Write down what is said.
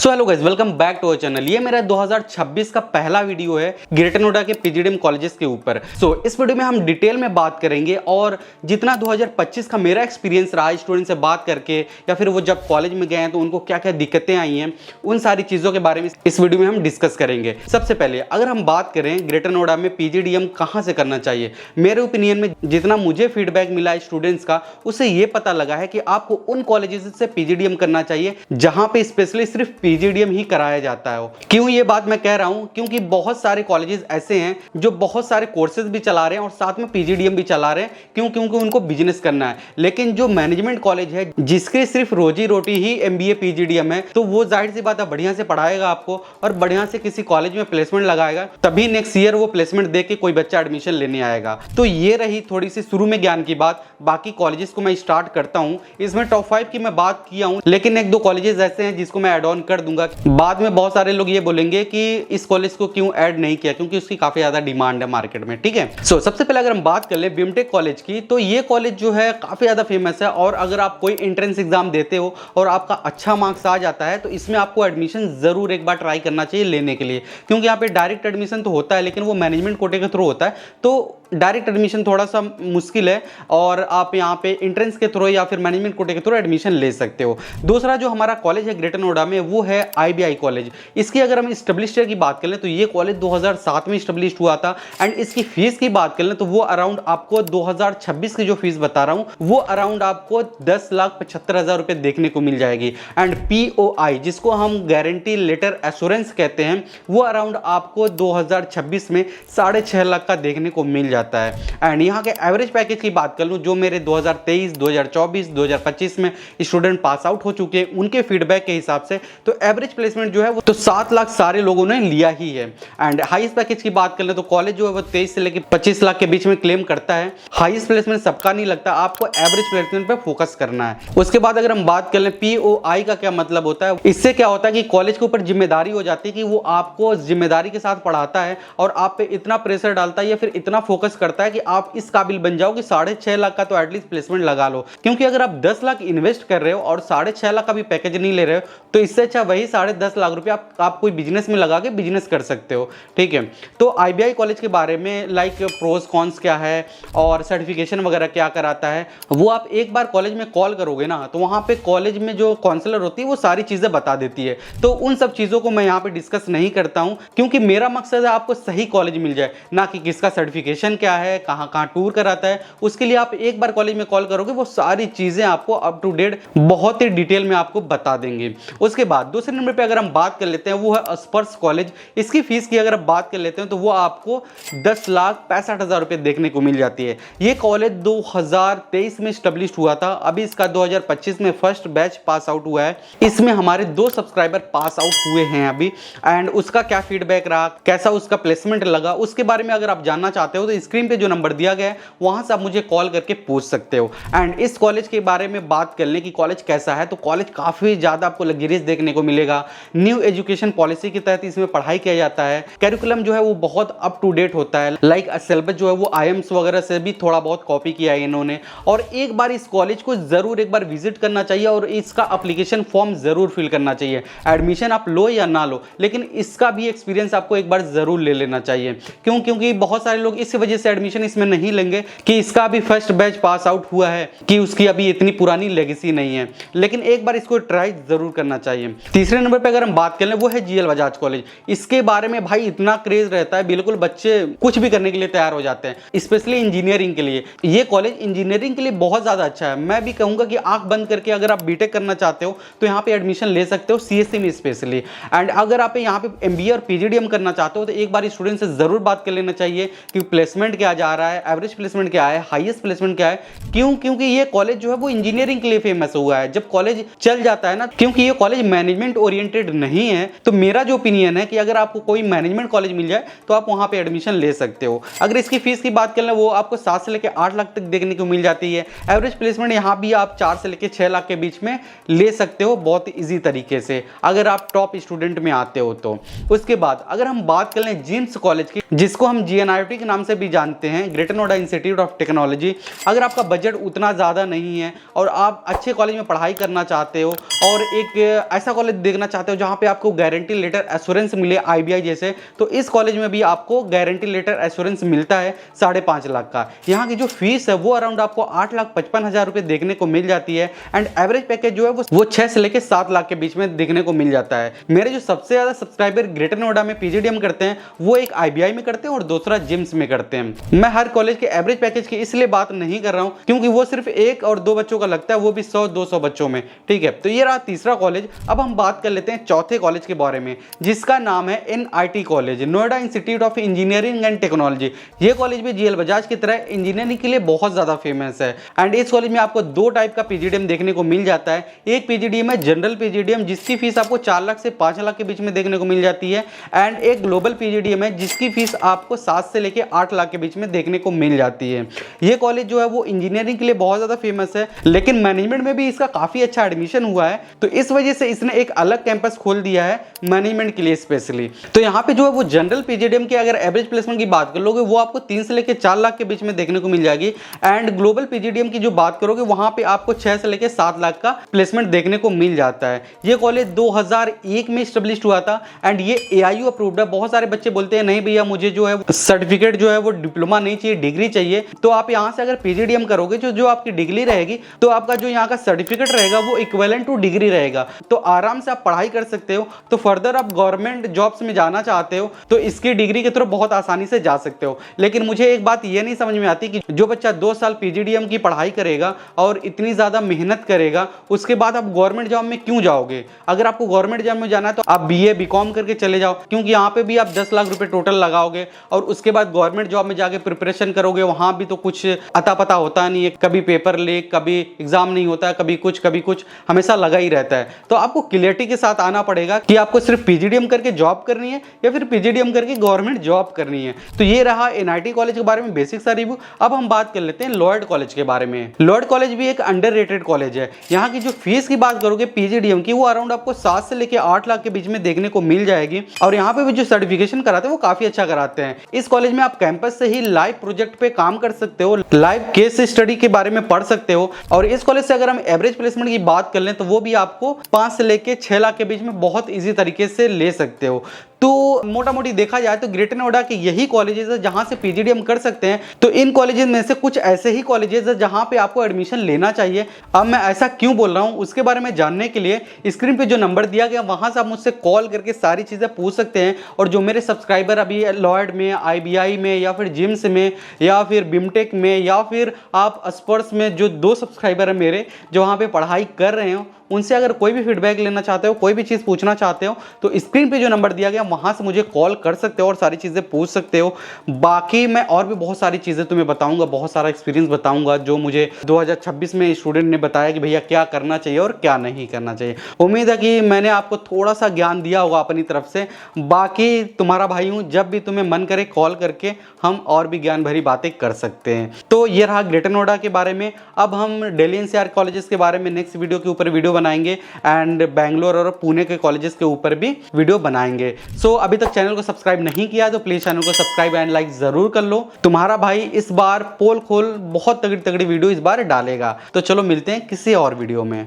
So hello guys, welcome back to our channel. ये मेरा 2026 का पहला वीडियो है ग्रेटर नोएडा के पीजीडीएम कॉलेजेस के ऊपर। इस वीडियो में हम डिटेल में बात करेंगे और जितना 2025 का मेरा एक्सपीरियंस रहा स्टूडेंट से बात करके या फिर वो जब कॉलेज में गए हैं तो उनको क्या क्या दिक्कतें आई हैं, उन सारी चीज़ों के बारे में इस वीडियो में हम डिस्कस करेंगे। सबसे पहले अगर हम बात करें ग्रेटर नोएडा में पीजीडीएम कहाँ से करना चाहिए, मेरे ओपिनियन में जितना मुझे फीडबैक मिला स्टूडेंट्स का, उससे ये पता लगा है कि आपको उन कॉलेजेस से पीजीडीएम करना चाहिए जहां पे स्पेशली सिर्फ पीजीडीएम ही कराया जाता है। क्यों ये बात मैं कह रहा हूं? क्योंकि बहुत सारे कॉलेजेस ऐसे हैं जो बहुत सारे कोर्सेज भी चला रहे हैं और साथ में पीजीडीएम भी चला रहे हैं। क्योंकि उनको बिजनेस करना है। लेकिन जो मैनेजमेंट कॉलेज है जिसके सिर्फ रोजी रोटी ही एमबीए पीजीडीएम है, तो वो जाहिर सी बात है बढ़िया से पढ़ाएगा आपको और बढ़िया से किसी कॉलेज में प्लेसमेंट लगाएगा, तभी नेक्स्ट ईयर वो प्लेसमेंट दे के कोई बच्चा एडमिशन लेने आएगा। तो ये रही थोड़ी सी शुरू में ज्ञान की बात। बाकी कॉलेजेस को मैं स्टार्ट करता हूं। इसमें टॉप 5 की मैं बात किया हूं, लेकिन एक दो कॉलेजेस ऐसे हैं जिसको मैं ऐड ऑन कर दूंगा। बाद में बहुत सारे लोग ये बोलेंगे कि इस कॉलेज को क्यों ऐड नहीं किया, क्योंकि उसकी काफी ज्यादा डिमांड है मार्केट में। ठीक है, सबसे पहले अगर हम बात कर ले बीएमटेक कॉलेज की, तो ये कॉलेज जो है काफी ज्यादा फेमस है। और अगर आप कोई एंट्रेंस एग्जाम देते हो और आपका अच्छा मार्क्स आ जाता है तो इसमें आपको एडमिशन जरूर एक बार ट्राई करना चाहिए लेने के लिए। क्योंकि यहाँ पे डायरेक्ट एडमिशन तो होता है, लेकिन वो मैनेजमेंट कोटे के थ्रू होता है, तो डायरेक्ट एडमिशन थोड़ा सा मुश्किल है और आप यहाँ पे एंट्रेंस के थ्रू या फिर मैनेजमेंट कोटे के थ्रू एडमिशन ले सकते हो। दूसरा जो हमारा कॉलेज है ग्रेटर नोएडा में, वो है आईबीआई कॉलेज। इसकी अगर हम इस्टेब्लिश ईयर की बात कर लें तो ये कॉलेज 2007 में इस्टेब्लिश हुआ था। एंड इसकी फीस की बात कर लें तो वो अराउंड आपको 2026 की जो फीस बता रहा हूँ वो अराउंड आपको 10,75,000 रुपये देखने को मिल जाएगी। एंड पीओआई जिसको हम गारंटी लेटर एश्योरेंस कहते हैं, वो अराउंड आपको 2026 में 6.5 लाख का देखने को मिल जाता है। एंड यहाँ के एवरेज पैकेज की बात कर लूँ, जो मेरे 2023, 2024, 2025 में स्टूडेंट पास आउट हो चुके हैं, उनके फीडबैक के हिसाब से तो एवरेज प्लेसमेंट जो है वो तो 7 लाख सारे लोगों ने लिया ही है। एंड हाईएस्ट पैकेज की बात कर ले तो कॉलेज जो है वो 23 से लेकर 25 लाख के बीच में क्लेम करता है। हाईएस्ट प्लेसमेंट सबका नहीं लगता, आपको एवरेज प्लेसमेंट पे फोकस करना है। उसके बाद अगर हम बात कर ले पीओआई का क्या मतलब होता है, इससे क्या होता है कि कॉलेज के ऊपर जिम्मेदारी हो जाती है कि वो आपको जिम्मेदारी के साथ पढ़ाता है और आप पे इतना प्रेशर डालता है या फिर इतना फोकस करता है कि आप इस काबिल बन जाओ कि 6.5 लाख का तो एटलीस्ट प्लेसमेंट लगा लो। क्योंकि अगर आप 10 लाख इन्वेस्ट कर रहे हो और 6.5 लाख का भी पैकेज नहीं ले रहे हो, तो इससे अच्छा वही 10.5 लाख रुपए आप कोई बिजनेस में लगा के बिजनेस कर सकते हो। ठीक है, तो आईबीआई कॉलेज के बारे में लाइक प्रोस कॉन्स क्या है और सर्टिफिकेशन वगैरह क्या कराता है, वो आप एक बार कॉलेज में कॉल करोगे ना तो वहां पे कॉलेज में जो काउंसलर होती है वो सारी चीजें बता देती है। तो उन सब चीजों को मैं यहाँ पे डिस्कस नहीं करता हूं, क्योंकि मेरा मकसद है आपको सही कॉलेज मिल जाए, ना कि किसका सर्टिफिकेशन क्या है, कहाँ कहाँ टूर कराता है। उसके लिए आप एक बार कॉलेज में कॉल करोगे, वो सारी चीजें आपको अप टू डेट बहुत ही डिटेल में आपको बता देंगे। उसके बाद दूसरे नंबर पे अगर हम बात कर लेते हैं वो है स्पर्श कॉलेज। इसकी फीस की अगर बात कर लेते हैं तो वो आपको 10,65,000 रुपए देखने को मिल जाती है। ये कॉलेज 2023 में स्टेब्लिश हुआ था, अभी इसका 2025 में फर्स्ट बैच पास आउट हुआ है। इसमें हमारे 2 सब्सक्राइबर पास आउट हुए हैं अभी। एंड उसका क्या फीडबैक रहा, कैसा उसका प्लेसमेंट लगा, उसके बारे में अगर आप जानना चाहते हो तो स्क्रीन पे जो नंबर दिया गया है वहां से आप मुझे कॉल करके पूछ सकते हो। एंड इस कॉलेज के बारे में बात कर लें कि कॉलेज कैसा है, तो कॉलेज काफी ज्यादा आपको लग्जरियस देखने को मिलेगा। न्यू एजुकेशन पॉलिसी के तहत इसमें पढ़ाई किया जाता है। कैरिकुलम जो है वो बहुत अप टू डेट होता है, लाइक सिलेबस जो है वो आईएम्स वगैरह से भी थोड़ा बहुत कॉपी किया है इन्होंने। और एक बार इस कॉलेज को जरूर एक बार विजिट करना चाहिए और इसका एप्लीकेशन फॉर्म जरूर फिल करना चाहिए। एडमिशन आप लो या ना लो, लेकिन इसका भी एक्सपीरियंस आपको एक बार जरूर ले लेना चाहिए। क्योंकि बहुत सारे लोग इस वजह से एडमिशन इसमें नहीं लेंगे कि इसका अभी फर्स्ट बैच पास आउट हुआ है, कि उसकी अभी इतनी पुरानी लेगेसी नहीं है, लेकिन एक बार इसको ट्राई जरूर करना चाहिए। तीसरे नंबर पे अगर हम बात कर लें वो है जीएल बजाज कॉलेज। इसके बारे में भाई इतना क्रेज रहता है, बिल्कुल बच्चे कुछ भी करने के लिए तैयार हो जाते हैं, स्पेशली इंजीनियरिंग के लिए। ये कॉलेज इंजीनियरिंग के लिए बहुत ज्यादा अच्छा है। मैं भी कहूंगा कि आंख बंद करके अगर आप बीटेक करना चाहते हो तो यहाँ पे एडमिशन ले सकते हो, सीएससी में स्पेशली। एंड अगर आप यहाँ पे एमबीए और पीजीडीएम करना चाहते हो तो एक बार स्टूडेंट से जरूर बात कर लेना चाहिए कि प्लेसमेंट क्या जा रहा है, एवरेज प्लेसमेंट क्या है, हाईएस्ट प्लेसमेंट क्या है। क्योंकि ये कॉलेज जो है वो इंजीनियरिंग के लिए फेमस हुआ है। जब कॉलेज चल जाता है ना, क्योंकि ये कॉलेज मैनेजमेंट ओरिएंटेड नहीं है, तो मेरा जो ओपिनियन है कि अगर आपको कोई मैनेजमेंट कॉलेज मिल जाए तो आप वहां पे एडमिशन ले सकते हो। अगर इसकी फीस की बात कर लें वो आपको 7 से लेकर 8 लाख तक देखने को मिल जाती है। एवरेज प्लेसमेंट यहाँ भी आप 4 से लेकर 6 लाख के बीच में ले सकते हो बहुत इजी तरीके से, अगर आप टॉप स्टूडेंट में आते हो तो। उसके बाद अगर हम बात कर लें जिम्स कॉलेज की, जिसको हम जीएनआईटी के नाम से भी जानते हैं greater Noida institute of technology. अगर आपका बजट उतना ज़्यादा नहीं है और आप अच्छे कॉलेज में पढ़ाई करना चाहते हो और एक ऐसा कॉलेज देखना चाहते हो जहाँ पे आपको गारंटी लेटर एश्योरेंस मिले IBI जैसे, तो इस कॉलेज में भी आपको गारंटी लेटर एश्योरेंस मिलता है 5.5 लाख का। यहाँ की जो फीस है वो अराउंड आपको 8,55,000 रुपये देखने को मिल जाती है एंड एवरेज पैकेज जो है वो 6 से लेकर 7 लाख के बीच में देखने को मिल जाता है। मेरे जो सबसे ज़्यादा सब्सक्राइबर ग्रेटर नोएडा में PGDM करते हैं वो एक IBI में करते हैं और दूसरा जिम्स में करते हैं। मैं हर कॉलेज के एवरेज पैकेज की इसलिए बात नहीं कर रहा हूँ क्योंकि वो सिर्फ 1 और 2 बच्चों का लगता है, वो भी 100-200 बच्चों में। ठीक है, तो ये रहा तीसरा कॉलेज। अब हम बात कर लेते हैं चौथे कॉलेज के बारे में जिसका नाम है NIT college, Noida institute of engineering and technology. ये कॉलेज भी GL बजाज की तरह इंजीनियरिंग के लिए बहुत ज्यादा फेमस है एंड इस कॉलेज में आपको 2 टाइप का PGDM देखने को मिल जाता है। एक PGDM है जनरल PGDM जिसकी फीस आपको 4 लाख से 5 लाख के बीच में देखने को मिल जाती है एंड एक ग्लोबल PGDM है जिसकी फीस आपको 7 से लेकर 8 लाख के बीच में देखने को मिल जाती है। ये कॉलेज जो है वो इंजीनियरिंग के लिए बहुत ज्यादा फेमस है लेकिन मैनेजमेंट में भी इसका काफी अच्छा एडमिशन हुआ है, तो इस वजह से इसने एक अलग कैंपस खोल दिया है मैनेजमेंट के लिए स्पेशली। तो यहाँ पे जो है वो जनरल PGDM की अगर एवरेज प्लेसमेंट की बात कर लोगे वो आपको 3 से लेकर 4 लाख के बीच में देखने को मिल जाएगी एंड ग्लोबल PGDM की जो बात करोगे वहां पे आपको 6 से लेकर 7 लाख का प्लेसमेंट देखने को मिल जाता है। ये कॉलेज 2001 में स्टेब्लिश हुआ था एंड ये AIU अप्रूव्ड है। बहुत सारे बच्चे बोलते हैं नहीं भैया मुझे जो है सर्टिफिकेट जो है वो डिप्लोमा नहीं चाहिए, डिग्री चाहिए। तो आप यहाँ से अगर PGDM करोगे जो आपकी डिग्री रहेगी तो आपका जो यहाँ का सर्टिफिकेट रहेगा वो इक्विवेलेंट टू डिग्री रहेगा, तो आराम से आप पढ़ाई कर सकते हो। तो फर्दर आप गवर्नमेंट जॉब्स में जाना चाहते हो तो इसकी डिग्री के थ्रू बहुत आसानी से जा सकते हो। लेकिन मुझे एक बात ये नहीं समझ में आती कि जो बच्चा 2 साल PGDM की पढ़ाई करेगा और इतनी ज्यादा मेहनत करेगा उसके बाद आप गवर्नमेंट जॉब में क्यों जाओगे। अगर आपको गवर्नमेंट जॉब में जाना है तो आप BA BCom करके चले जाओ, क्योंकि यहाँ पे भी आप 10 लाख रुपए टोटल लगाओगे और उसके बाद गवर्नमेंट जॉब में जाके प्रिपरेशन करोगे। वहां भी तो कुछ अता पता होता नहीं है, कभी पेपर लीक, कभी एग्जाम नहीं होता है, कभी कुछ हमेशा लगा ही रहता है। तो आपको क्लियरिटी के साथ आना पड़ेगा कि आपको सिर्फ PGDM करके जॉब करनी है या फिर PGDM करके गवर्नमेंट जॉब करनी है। तो ये रहा NIT कॉलेज के बारे में बेसिक सा रिव्यू। अब हम बात कर लेते हैं लॉयड कॉलेज के बारे में। लॉयड कॉलेज भी एक अंडररेटेड कॉलेज है। यहाँ की जो फीस की बात करोगे PGDM की वो अराउंड आपको 7 से लेकर 8 लाख के बीच में देखने को मिल जाएगी और यहाँ पे भी जो सर्टिफिकेशन कराते हैं वो काफी अच्छा कराते हैं। इस कॉलेज में आप कैंपस से ही लाइव प्रोजेक्ट पे काम कर सकते हो, लाइव केस स्टडी के बारे में पढ़ सकते हो और इस कॉलेज से अगर हम एवरेज प्लेसमेंट की बात कर लें तो वो भी आपको 5 से लेकर 6 लाख के बीच में बहुत इजी तरीके से ले सकते हो। तो मोटा मोटी देखा जाए तो ग्रेटर नोएडा के यही कॉलेजेस है जहां से PGDM कर सकते हैं। तो इन कॉलेजेस में से कुछ ऐसे ही कॉलेजेस है जहां पे आपको एडमिशन लेना चाहिए। अब मैं ऐसा क्यों बोल रहा हूं उसके बारे में जानने के लिए स्क्रीन पे जो नंबर दिया गया वहां से आप मुझसे कॉल करके सारी चीजें पूछ सकते हैं। और जो मेरे सब्सक्राइबर अभी लॉयड में, IBI में या फिर जिम्स में या फिर बिमटेक में या फिर आप स्पर्स में जो 2 सब्सक्राइबर है मेरे जो वहाँ पे पढ़ाई कर रहे हो, उनसे अगर कोई भी फीडबैक लेना चाहते हो, कोई भी चीज़ पूछना चाहते हो तो स्क्रीन पे जो नंबर दिया गया वहाँ से मुझे कॉल कर सकते हो और सारी चीज़ें पूछ सकते हो। बाकी मैं और भी बहुत सारी चीज़ें तुम्हें बताऊंगा, बहुत सारा एक्सपीरियंस बताऊंगा जो मुझे 2026 में स्टूडेंट ने बताया कि भैया क्या करना चाहिए और क्या नहीं करना चाहिए। उम्मीद है कि मैंने आपको थोड़ा सा ज्ञान दिया होगा अपनी तरफ से। बाकी तुम्हारा भाई हूँ, जब भी तुम्हें मन करे कॉल करके हम और भी ज्ञान भरी बातें कर सकते हैं। तो ये रहा ग्रेटर नोएडा के बारे में। अब हम दिल्ली NCR कॉलेजेस के बारे में नेक्स्ट वीडियो के ऊपर वीडियो बनाएंगे एंड बैंगलोर और पुणे के कॉलेजेस के ऊपर भी वीडियो बनाएंगे। सो अभी तक चैनल को सब्सक्राइब नहीं किया तो प्लीज चैनल को सब्सक्राइब एंड लाइक जरूर कर लो। तुम्हारा भाई इस बार पोल खोल बहुत तगड़ी वीडियो इस बार डालेगा। तो चलो मिलते हैं किसी और वीडियो में।